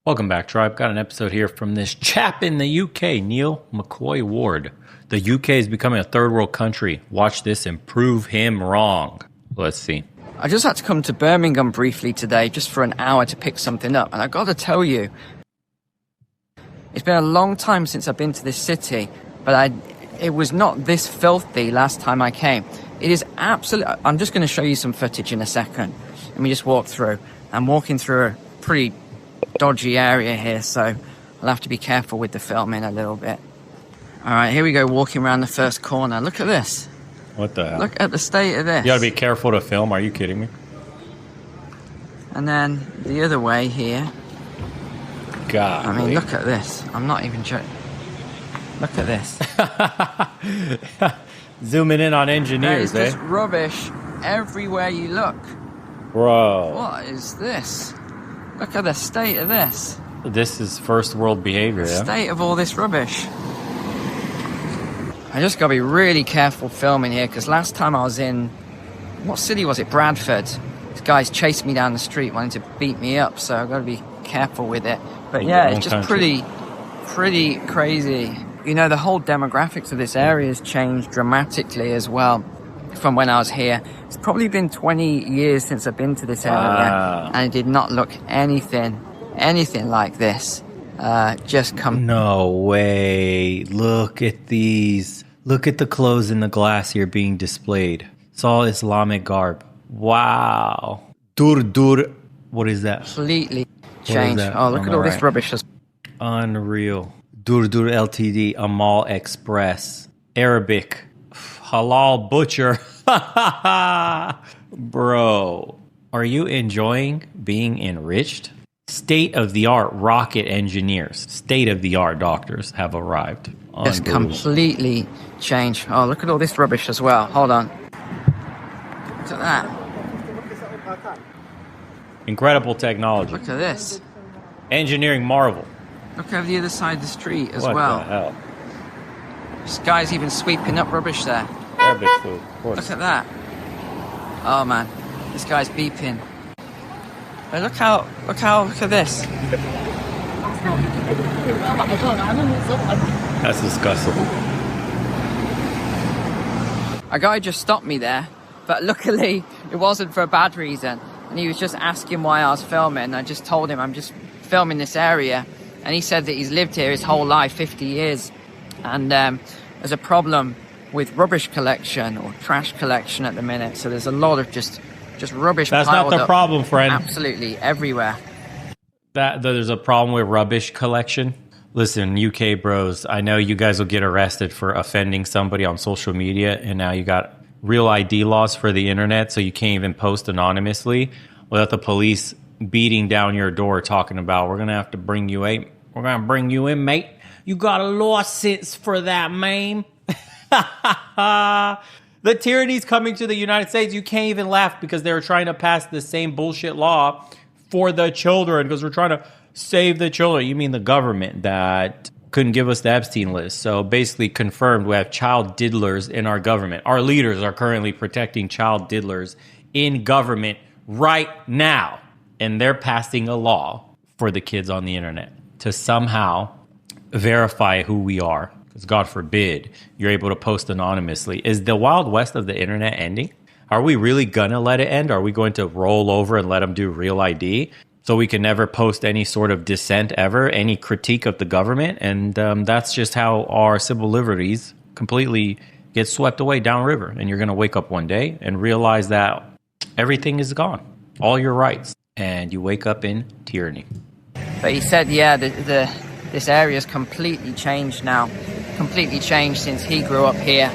Welcome back, Tribe. Got an episode here from this chap in the UK, Neil McCoy Ward. The UK is becoming a third world country. Watch this and prove him wrong. Let's see. I just had to come to Birmingham briefly today, just for an hour to pick something up. And I got to tell you, it's been a long time since I've been to this city, but it was not this filthy last time I came. It is absolutely... I'm just going to show you some footage in a second. Let me just walk through. I'm walking through a pretty dodgy area here, so I'll have to be careful with the filming a little bit. All right, here we go, walking around the first corner. Look at this. What the hell? Look at the state of this. You gotta be careful to film. Are you kidding me? And then the other way here. God. I mean, look at this. I'm not even joking. Look at this. Zooming in on engineers, There's just rubbish everywhere you look. Bro. What is this? Look at the state of this. This is first world behavior, yeah? State of all this rubbish. I just got to be really careful filming here, because last time I was in... What city was it? Bradford. This guy's chased me down the street wanting to beat me up, so I've got to be careful with it. But yeah, it's just pretty crazy. You know, the whole demographics of this area has changed dramatically as well from when I was here. It's probably been 20 years since I've been to this area, and it did not look anything like this. No way. Look at these. Look at the clothes in the glass here being displayed. It's all Islamic garb. Wow. Dur. What is that? Completely changed. Oh, look at all this rubbish. Unreal. Dur Ltd. Amal Express. Arabic. Halal butcher. Bro, are you enjoying being enriched? State-of-the-art rocket engineers, state-of-the-art doctors have arrived. It's completely changed. Oh, look at all this rubbish as well. Hold on. Look at that. Incredible technology. Look at this. Engineering marvel. Look over the other side of the street as well. What the hell? This guy's even sweeping up rubbish there. Arabic food, of course. Look at that. Oh man, this guy's beeping. But look at this. That's disgusting. A guy just stopped me there, but luckily it wasn't for a bad reason. And he was just asking why I was filming. I just told him I'm just filming this area. And he said that he's lived here his whole life, 50 years. And there's a problem with rubbish collection or trash collection at the minute. So there's a lot of just rubbish. That's not the problem, friend. Absolutely everywhere. There's a problem with rubbish collection. Listen, UK bros, I know you guys will get arrested for offending somebody on social media, and now you got real ID laws for the internet, so you can't even post anonymously without the police beating down your door talking about, we're gonna have to bring you in. We're gonna bring you in, mate. You got a license for that, man. The tyranny's coming to the United States. You can't even laugh because they were trying to pass the same bullshit law for the children because we're trying to save the children. You mean the government that couldn't give us the Epstein list. So basically confirmed we have child diddlers in our government. Our leaders are currently protecting child diddlers in government right now. And they're passing a law for the kids on the internet to somehow verify who we are. Because God forbid you're able to post anonymously. Is the Wild West of the internet ending? Are we really gonna let it end? Are we going to roll over and let them do real ID so we can never post any sort of dissent ever, any critique of the government? And that's just how our civil liberties completely get swept away downriver. And you're gonna wake up one day and realize that everything is gone, all your rights, and you wake up in tyranny. But he said, yeah, this area's completely changed now. Completely changed since he grew up here.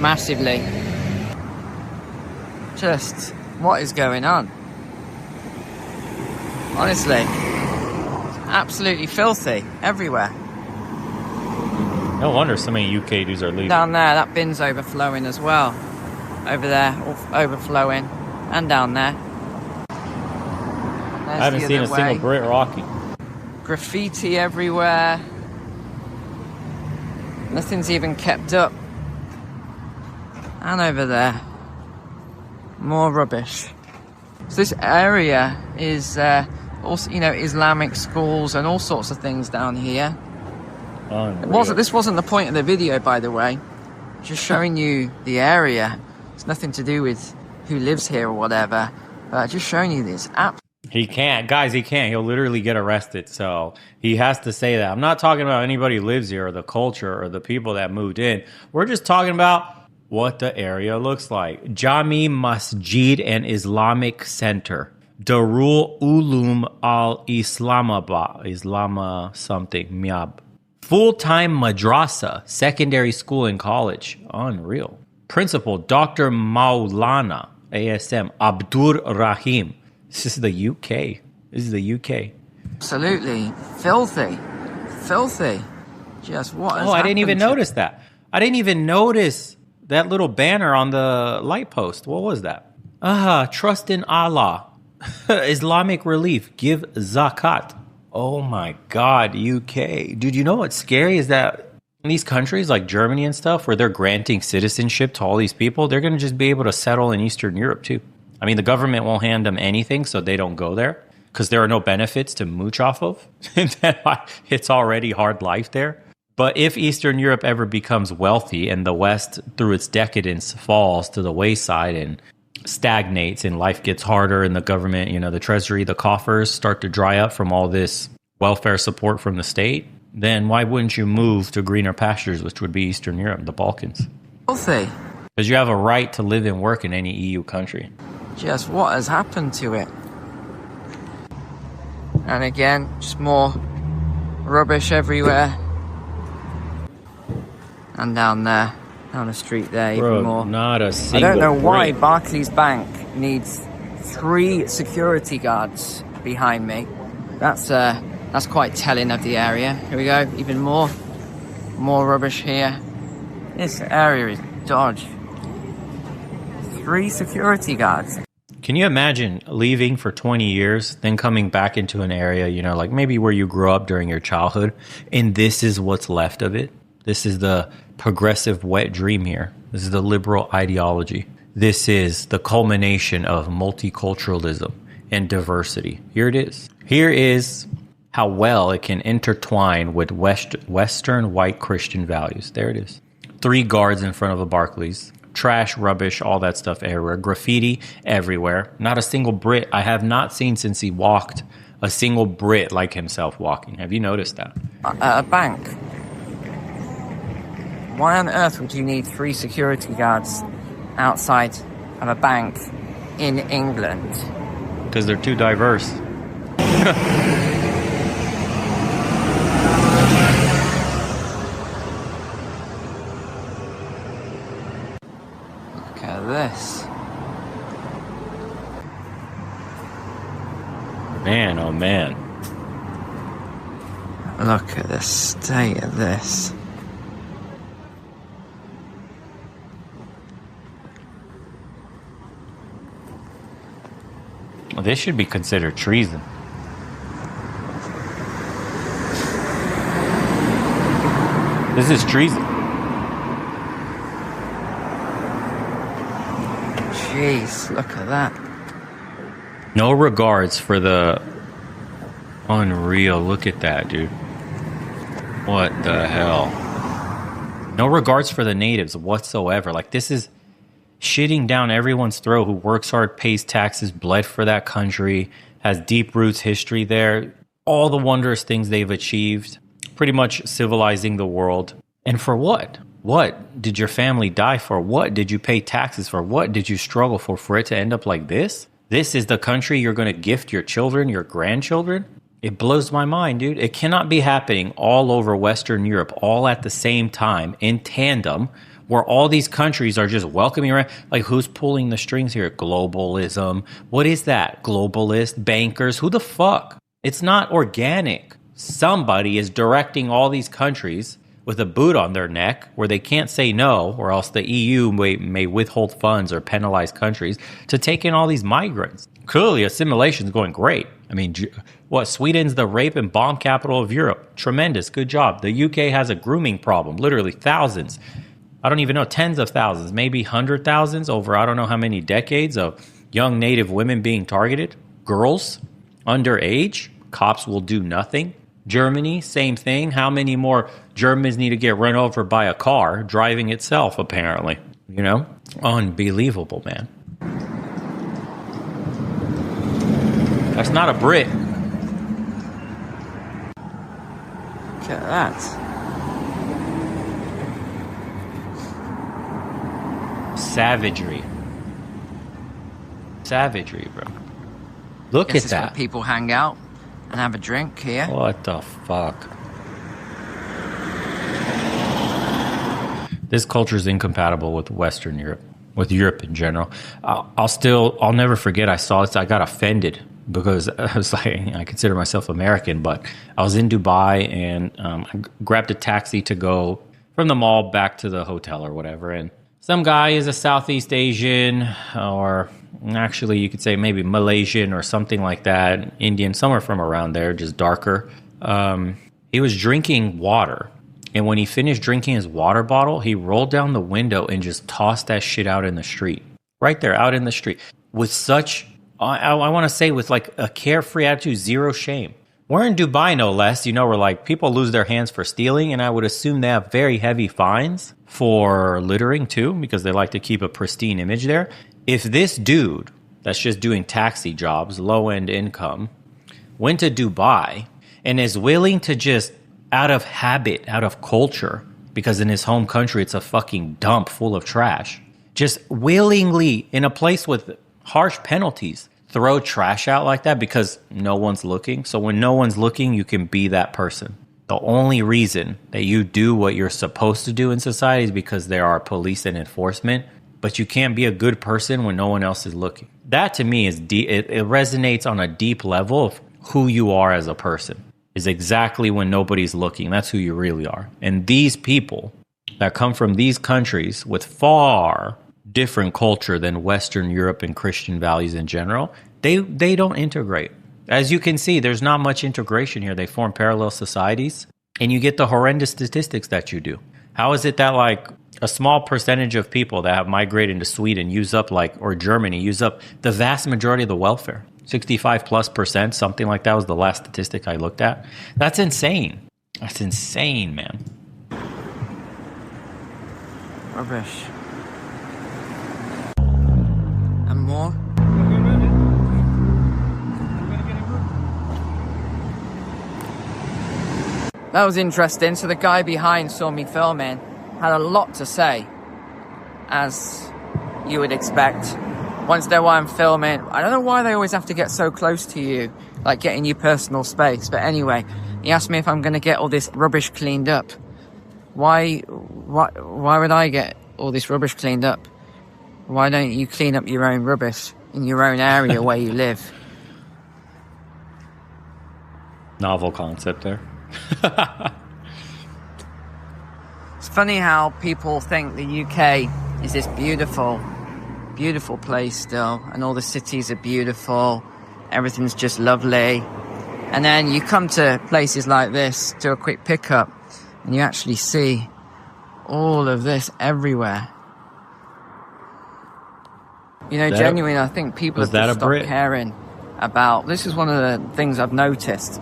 Massively. Just, what is going on? Honestly. Absolutely filthy. Everywhere. No wonder so many UK dudes are leaving. Down there, that bin's overflowing as well. Over there, overflowing. And down there. I haven't seen a single Brit Rocky. Graffiti everywhere. Nothing's even kept up. And over there, more rubbish. So this area is Also, Islamic schools and all sorts of things down here. Unreal. This wasn't the point of the video, by the way. Just showing you the area. It's nothing to do with who lives here or whatever. Just showing you this app. He can't. Guys, he can't. He'll literally get arrested. So he has to say that. I'm not talking about anybody who lives here or the culture or the people that moved in. We're just talking about what the area looks like. Jami Masjid and Islamic Center. Darul Ulum Al Islamabad. Islama something. Miab. Full-time madrasa. Secondary school and college. Unreal. Principal Dr. Maulana. ASM. Abdur Rahim. This is the UK. This is the UK. Absolutely. Filthy. Just what has I didn't even happened notice that. I didn't even notice that little banner on the light post. What was that? Trust in Allah. Islamic relief. Give zakat. Oh my God, UK. Dude, you know what's scary is that in these countries like Germany and stuff where they're granting citizenship to all these people, they're going to just be able to settle in Eastern Europe too. I mean, the government won't hand them anything, so they don't go there because there are no benefits to mooch off of. It's already hard life there. But if Eastern Europe ever becomes wealthy and the West, through its decadence, falls to the wayside and stagnates and life gets harder and the government, the treasury, the coffers start to dry up from all this welfare support from the state, then why wouldn't you move to greener pastures, which would be Eastern Europe, the Balkans? Filthy. Because you have a right to live and work in any EU country. Just what has happened to it? And again, just more rubbish everywhere. And down there, down the street there, even more. Not a single I don't know why brick. Barclays Bank needs 3 security guards behind me. That's quite telling of the area. Here we go, even more rubbish here. This area is dodgy. 3 security guards. Can you imagine leaving for 20 years, then coming back into an area, like maybe where you grew up during your childhood, and this is what's left of it? This is the progressive wet dream here. This is the liberal ideology. This is the culmination of multiculturalism and diversity. Here it is. Here is how well it can intertwine with Western white Christian values. There it is. 3 guards in front of a Barclays. Trash, rubbish, all that stuff everywhere. Graffiti everywhere. Not a single Brit. I have not seen since he walked a single Brit like himself walking. Have you noticed that? A bank. Why on earth would you need 3 security guards outside of a bank in England? Because they're too diverse. Look at this. Man, oh man. Look at the state of this. This should be considered treason. This is treason. Jeez, look at that. No regards for the unreal. Look at that, dude. What the hell? No regards for the natives whatsoever. Like, this is shitting down everyone's throat who works hard, pays taxes, bled for that country, has deep roots, history there, all the wondrous things they've achieved, pretty much civilizing the world. And for what? What did your family die for? What did you pay taxes for? What did you struggle for it to end up like this? This is the country you're going to gift your children, your grandchildren? It blows my mind, dude. It cannot be happening all over Western Europe, all at the same time, in tandem, where all these countries are just welcoming around. Like, who's pulling the strings here? Globalism. What is that? Globalist, bankers. Who the fuck? It's not organic. Somebody is directing all these countries with a boot on their neck where they can't say no, or else the EU may withhold funds or penalize countries to take in all these migrants. Clearly, assimilation is going great. I mean, what? Sweden's the rape and bomb capital of Europe. Tremendous. Good job. The UK has a grooming problem. Literally thousands. I don't even know, tens of thousands, maybe 100,000 over I don't know how many decades of young native women being targeted. Girls underage, cops will do nothing. Germany, same thing. How many more Germans need to get run over by a car driving itself, apparently? You know? Unbelievable, man. That's not a Brit. Look at that. Savagery. Savagery, bro. Look at This is that. where people hang out and have a drink here. What the fuck? This culture is incompatible with Western Europe, with Europe in general. I'll never forget. I saw this. I got offended because I was like, I consider myself American, but I was in Dubai and I grabbed a taxi to go from the mall back to the hotel or whatever. And some guy is a Southeast Asian, or actually you could say maybe Malaysian or something like that, Indian, somewhere from around there, just darker. He was drinking water. And when he finished drinking his water bottle, he rolled down the window and just tossed that shit out in the street. Right there, out in the street. With such, I want to say, with like a carefree attitude, zero shame. We're in Dubai, no less. You know, where like people lose their hands for stealing. And I would assume they have very heavy fines for littering too, because they like to keep a pristine image there. If this dude that's just doing taxi jobs, low-end income, went to Dubai and is willing to just, out of habit, out of culture, because in his home country it's a fucking dump full of trash, just willingly, in a place with harsh penalties, throw trash out like that because no one's looking. So when no one's looking, you can be that person. The only reason that you do what you're supposed to do in society is because there are police and enforcement, but you can't be a good person when no one else is looking. That to me is deep. It resonates on a deep level of who you are as a person. Is exactly when nobody's looking. That's who you really are. And these people that come from these countries with far different culture than Western Europe and Christian values in general, they don't integrate. As you can see, there's not much integration here. They form parallel societies, and you get the horrendous statistics that you do. How is it that like a small percentage of people that have migrated into Sweden use up or Germany use up the vast majority of the welfare? 65+%, something like that was the last statistic I looked at. That's insane. That's insane, man. Rubbish. And more? That was interesting. So the guy behind saw me filming, had a lot to say, as you would expect. Once there while I'm filming, I don't know why they always have to get so close to you, like getting you personal space. But anyway, he asked me if I'm going to get all this rubbish cleaned up. Why would I get all this rubbish cleaned up? Why don't you clean up your own rubbish in your own area where you live? Novel concept there. It's funny how people think the UK is this beautiful place still, and all the cities are beautiful, everything's just lovely, and then you come to places like this, do a quick pickup, and you actually see all of this everywhere. You know, genuinely, I think people have just stopped caring about. This is one of the things I've noticed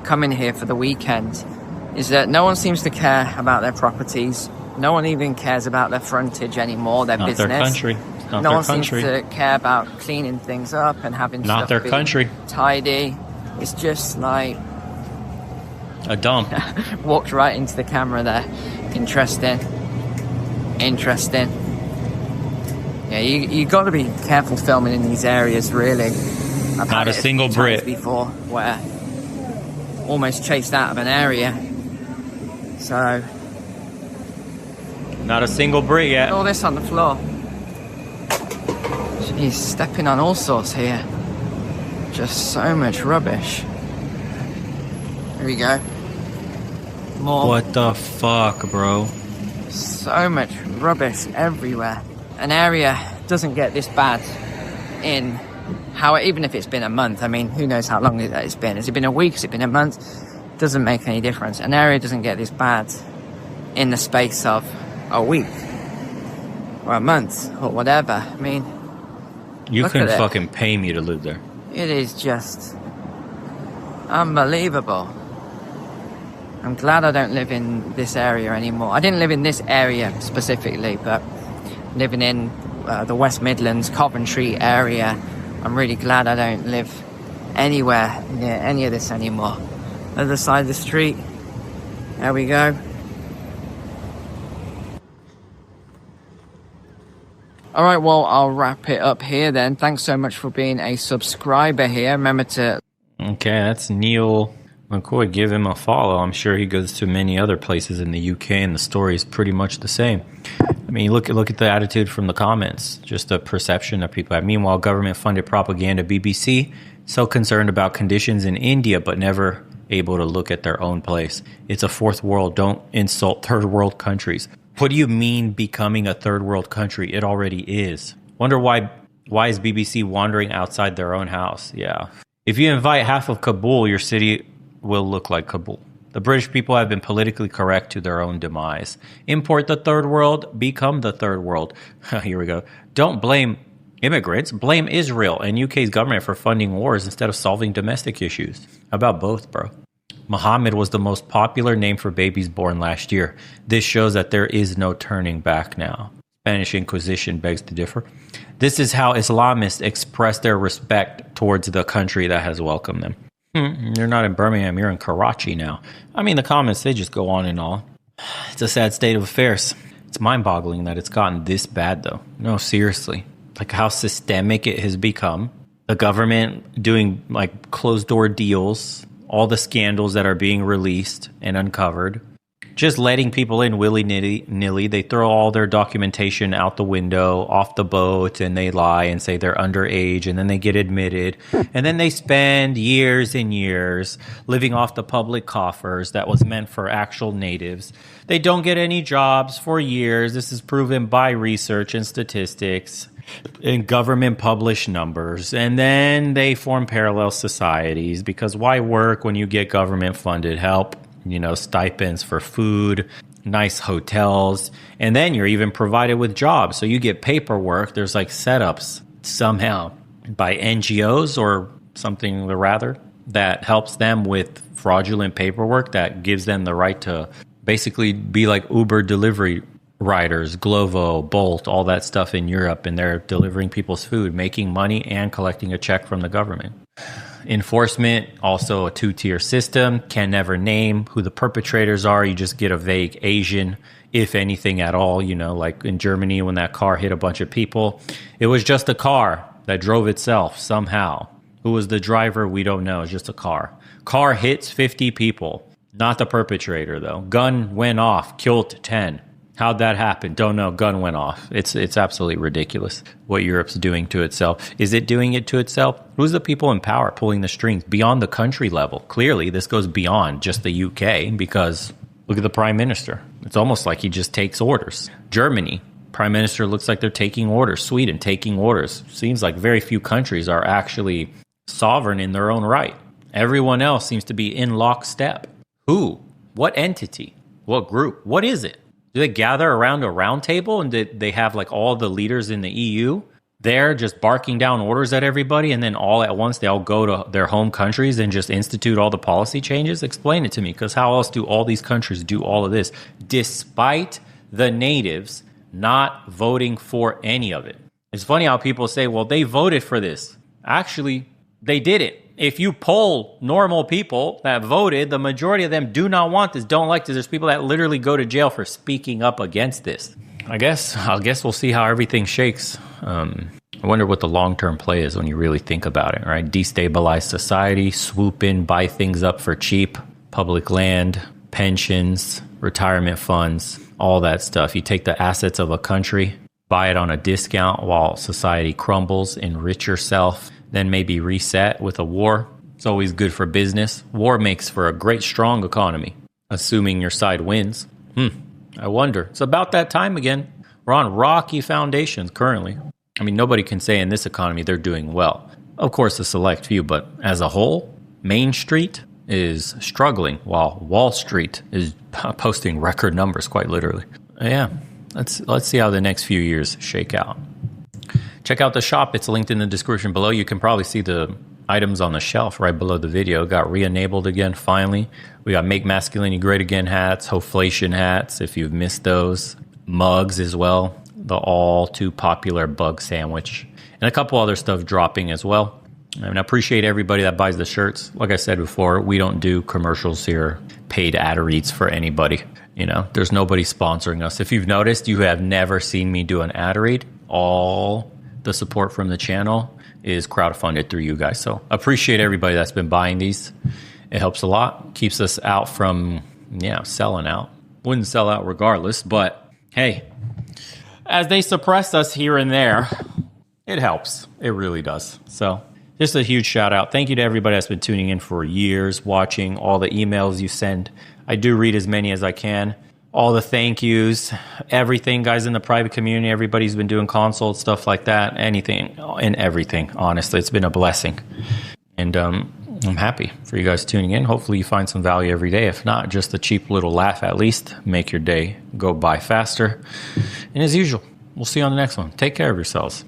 coming here for the weekend, is that no one seems to care about their properties. No one even cares about their frontage anymore, their business. Their country. No one seems to care about cleaning things up and having stuff their country. Tidy. It's just like a dump. Walked right into the camera there. Interesting. Yeah, you got to be careful filming in these areas, really. I've Not had a single Brit before where almost chased out of an area. So not a single Brit yet. All this on the floor. He's stepping on all sorts here. Just so much rubbish. Here we go. More. What the fuck, bro? So much rubbish everywhere. An area doesn't get this bad in even if it's been a month. I mean, who knows how long it's been. Has it been a week? Has it been a month? Doesn't make any difference. An area doesn't get this bad in the space of a week or a month or whatever. I mean, you couldn't fucking pay me to live there. It is just Unbelievable. I'm glad I don't live in this area anymore. I didn't live in this area specifically, but living in the West Midlands, Coventry area, I'm really glad I don't live anywhere near any of this anymore. Other side of the street. There we go. All right, well, I'll wrap it up here then. Thanks so much for being a subscriber here. Remember to... Okay, that's Neil McCoy. Give him a follow. I'm sure he goes to many other places in the UK, and the story is pretty much the same. I mean, look at the attitude from the comments. Just the perception that people have. Meanwhile, government-funded propaganda BBC, so concerned about conditions in India, but never able to look at their own place. It's a fourth world. Don't insult third world countries. What do you mean becoming a third world country? It already is. Wonder why is BBC wandering outside their own house? Yeah. If you invite half of Kabul, your city will look like Kabul. The British people have been politically correct to their own demise. Import the third world, become the third world. Here we go. Don't blame immigrants, blame Israel and UK's government for funding wars instead of solving domestic issues. How about both, bro? Muhammad was the most popular name for babies born last year. This shows that there is no turning back now. Spanish Inquisition begs to differ. This is how Islamists express their respect towards the country that has welcomed them. You're not in Birmingham, you're in Karachi now. I mean, the comments, they just go on and on. It's a sad state of affairs. It's mind-boggling that it's gotten this bad, though. No, seriously. Like how systemic it has become. The government doing like closed-door deals, all the scandals that are being released and uncovered, just letting people in willy-nilly. They throw all their documentation out the window, off the boat, and they lie and say they're underage, and then they get admitted. And then they spend years and years living off the public coffers that was meant for actual natives. They don't get any jobs for years. This is proven by research and statistics and government published numbers. And then they form parallel societies, because why work when you get government funded help? You know, stipends for food, nice hotels, and then you're even provided with jobs. So you get paperwork. There's like setups somehow by NGOs or something rather that helps them with fraudulent paperwork that gives them the right to basically be like Uber delivery riders, Glovo, Bolt, all that stuff in Europe, and they're delivering people's food, making money and collecting a check from the government. Enforcement, also a two-tier system, can never name who the perpetrators are. You just get a vague Asian, if anything at all. You know, like in Germany when that car hit a bunch of people. It was just a car that drove itself somehow. Who was the driver? We don't know. It's just a car. Car hits 50 people. Not the perpetrator, though. Gun went off, killed 10. How'd that happen? Don't know. Gun went off. It's absolutely ridiculous what Europe's doing to itself. Is it doing it to itself? Who's the people in power pulling the strings beyond the country level? Clearly, this goes beyond just the UK, because look at the prime minister. It's almost like he just takes orders. Germany, prime minister looks like they're taking orders. Sweden, taking orders. Seems like very few countries are actually sovereign in their own right. Everyone else seems to be in lockstep. Who? What entity? What group? What is it? Do they gather around a round table and they have like all the leaders in the EU there just barking down orders at everybody, and then all at once they all go to their home countries and just institute all the policy changes? Explain it to me, because how else do all these countries do all of this despite the natives not voting for any of it? It's funny how people say, well, they voted for this. Actually, they didn't. If you poll normal people that voted, the majority of them do not want this, don't like this. There's people that literally go to jail for speaking up against this. I guess we'll see how everything shakes. I wonder what the long-term play is when you really think about it, right? Destabilize society, swoop in, buy things up for cheap, public land, pensions, retirement funds, all that stuff. You take the assets of a country, buy it on a discount while society crumbles, enrich yourself, then maybe reset with a war. It's always good for business. War makes for a great, strong economy, assuming your side wins. I wonder. It's about that time again. We're on rocky foundations currently. I mean, nobody can say in this economy they're doing well. Of course, a select few, but as a whole, Main Street is struggling while Wall Street is posting record numbers, quite literally. Yeah, let's see how the next few years shake out. Check out the shop. It's linked in the description below. You can probably see the items on the shelf right below the video got re-enabled again finally. We got Make Masculinity Great Again hats, Hoflation hats, if you've missed those. Mugs as well. The all too popular bug sandwich. And a couple other stuff dropping as well. I mean, I appreciate everybody that buys the shirts. Like I said before, we don't do commercials here, paid ad reads for anybody. You know, there's nobody sponsoring us. If you've noticed, you have never seen me do an ad read. All the support from the channel is crowdfunded through you guys. So appreciate everybody that's been buying these. It helps a lot. Keeps us out from, selling out. Wouldn't sell out regardless, but hey, as they suppress us here and there, it helps. It really does. So just a huge shout out. Thank you to everybody that's been tuning in for years, watching, all the emails you send. I do read as many as I can. All the thank yous, everything, guys in the private community, everybody's been doing consults, stuff like that, anything and everything. Honestly, it's been a blessing. And I'm happy for you guys tuning in. Hopefully you find some value every day. If not, just a cheap little laugh at least. Make your day go by faster. And as usual, we'll see you on the next one. Take care of yourselves.